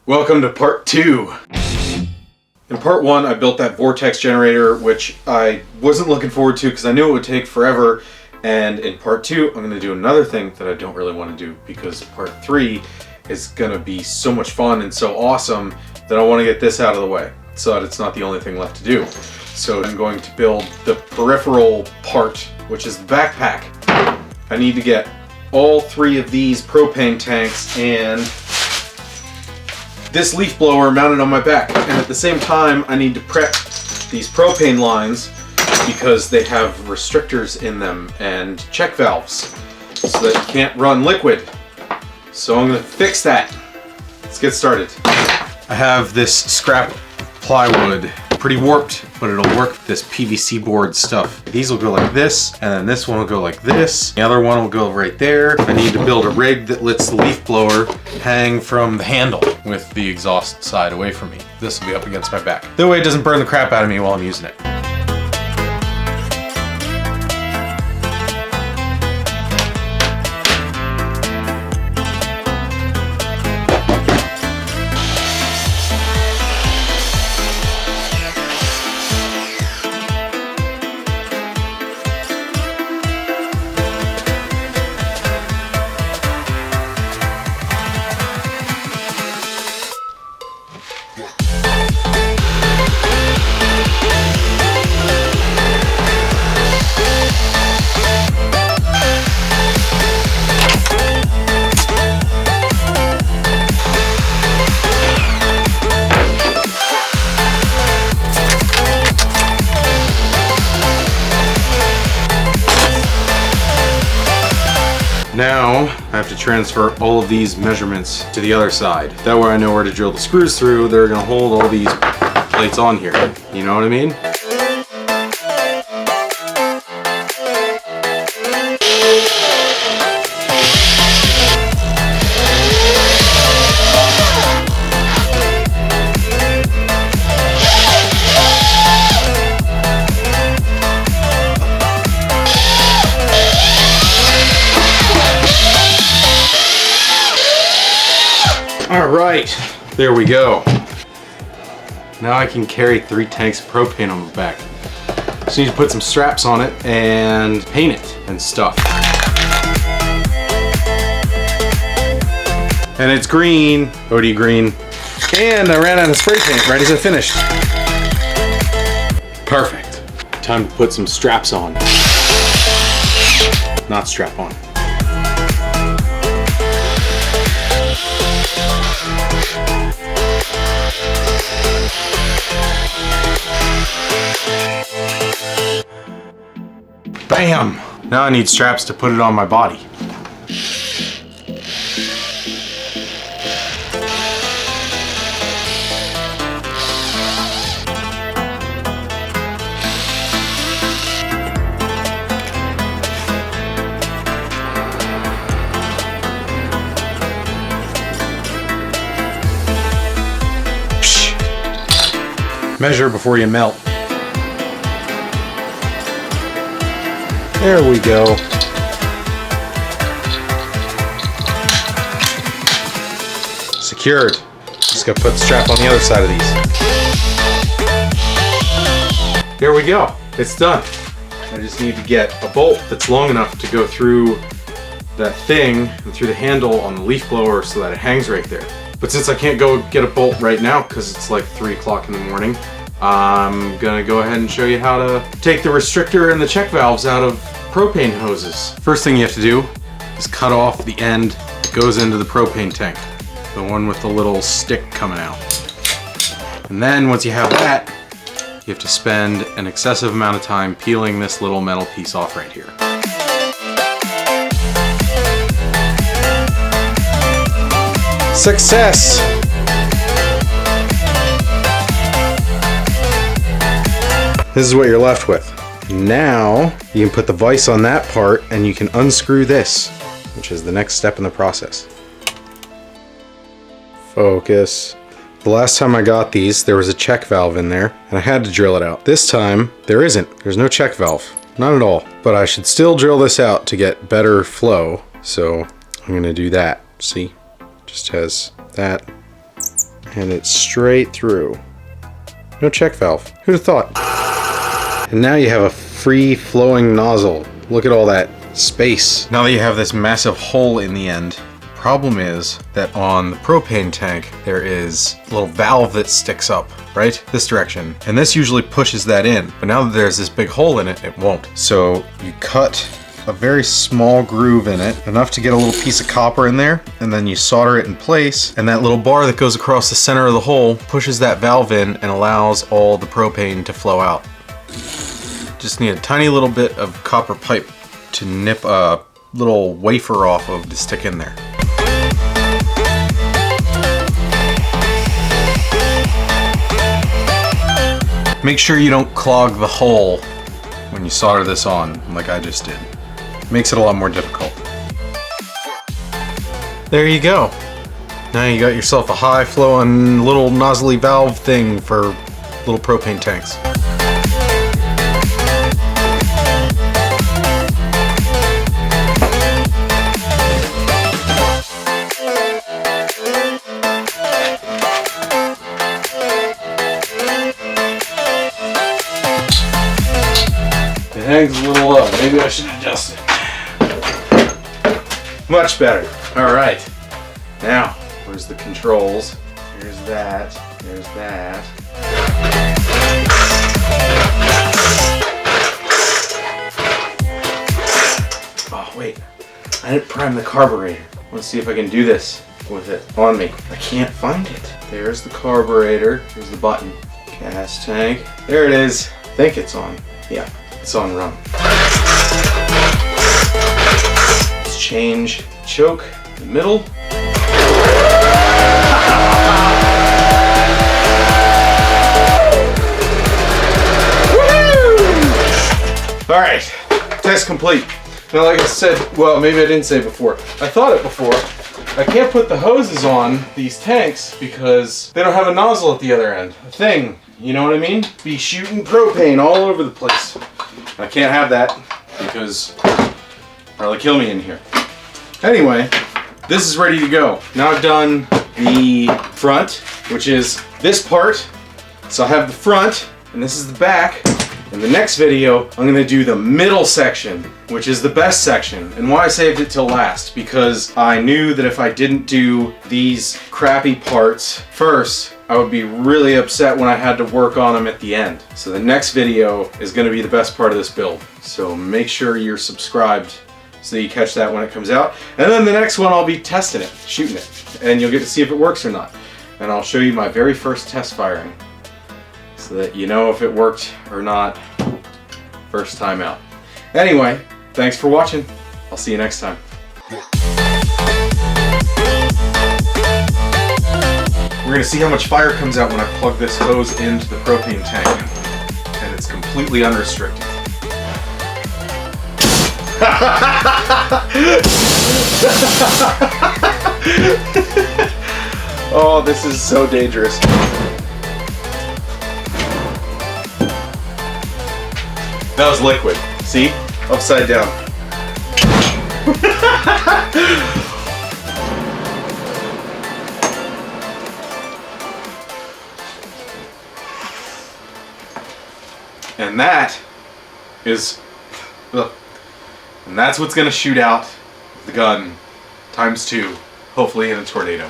Welcome to part 2. In part 1 I built that vortex generator, which I wasn't looking forward to because I knew it would take forever, and in part 2 I'm going to do another thing that I don't really want to do because part 3 is going to be so much fun and so awesome that I want to get this out of the way so that it's not the only thing left to do. So I'm going to build the peripheral part, which is the backpack. I need to get all 3 of these propane tanks and this leaf blower mounted on my back, and at the same time I need to prep these propane lines because they have restrictors in them and check valves so that you can't run liquid. So I'm going to fix that. Let's get started. I have this scrap plywood, pretty warped, but it'll work with this PVC board stuff. These will go like this, and then this one will go like this. The other one will go right there. I need to build a rig that lets the leaf blower hang from the handle with the exhaust side away from me. This will be up against my back. That way it doesn't burn the crap out of me while I'm using it. Now I have to transfer all of these measurements to the other side. That way I know where to drill the screws through. They're gonna hold all these plates on here. You know what I mean? All right, there we go. Now I can carry 3 tanks of propane on my back. Just need to put some straps on it and paint it and stuff. And it's green, OD green. And I ran out of spray paint right as I finished. Perfect. Time to put some straps on. Not strap on. Bam! Now I need straps to put it on my body. Psh. Measure before you melt. There we go. Secured. Just gotta put the strap on the other side of these. There we go. It's done. I just need to get a bolt that's long enough to go through that thing and through the handle on the leaf blower so that it hangs right there. But since I can't go get a bolt right now because it's like 3 o'clock in the morning, I'm gonna go ahead and show you how to take the restrictor and the check valves out of propane hoses. First thing you have to do is cut off the end that goes into the propane tank, the one with the little stick coming out. And then once you have that, you have to spend an excessive amount of time peeling this little metal piece off right here. Success! This is what you're left with. Now you can put the vise on that part and you can unscrew this, which is the next step in the process. Focus. The last time I got these, there was a check valve in there and I had to drill it out. This time there isn't. There's no check valve. Not at all. But I should still drill this out to get better flow. So I'm gonna do that. See? Just has that. and it's straight through. No check valve. Who'd have thought? And now you have a free flowing nozzle. Look at all that space. Now that you have this massive hole in the end, the problem is that on the propane tank, there is a little valve that sticks up, right? This direction. And this usually pushes that in. But now that there's this big hole in it, it won't. So you cut a very small groove in it, enough to get a little piece of copper in there, and then you solder it in place, and that little bar that goes across the center of the hole pushes that valve in and allows all the propane to flow out. Just need a tiny little bit of copper pipe to nip a little wafer off of to stick in there. Make sure you don't clog the hole when you solder this on, like I just did. Makes it a lot more difficult. There you go. Now you got yourself a high flowing little nozzly valve thing for little propane tanks. It hangs a little low. Maybe I should adjust it. Much better. All right. Now, where's the controls? Here's that. There's that. Oh, wait. I didn't prime the carburetor. Let's see if I can do this with it on me. I can't find it. There's the carburetor. Here's the button. Gas tank. There it is. I think it's on. Yeah, it's on run. Let's change choke in the middle. All right, test complete. Now, like I said, well, maybe I didn't say before. I thought it before. I can't put the hoses on these tanks because they don't have a nozzle at the other end. A thing, you know what I mean? Be shooting propane all over the place. I can't have that because it'll probably kill me in here. Anyway, this is ready to go. Now I've done the front, which is this part. So I have the front, and this is the back. In the next video, I'm gonna do the middle section, which is the best section. And why I saved it till last, because I knew that if I didn't do these crappy parts first, I would be really upset when I had to work on them at the end. So the next video is gonna be the best part of this build. So make sure you're subscribed so that you catch that when it comes out. And then the next one, I'll be testing it, shooting it, and you'll get to see if it works or not. And I'll show you my very first test firing, so that you know if it worked or not first time out. Anyway, thanks for watching. I'll see you next time. We're gonna see how much fire comes out when I plug this hose into the propane tank, and it's completely unrestricted. Oh, this is so dangerous. That was liquid. See? Upside down. And that is, and that's what's gonna shoot out the gun ×2, hopefully in a tornado.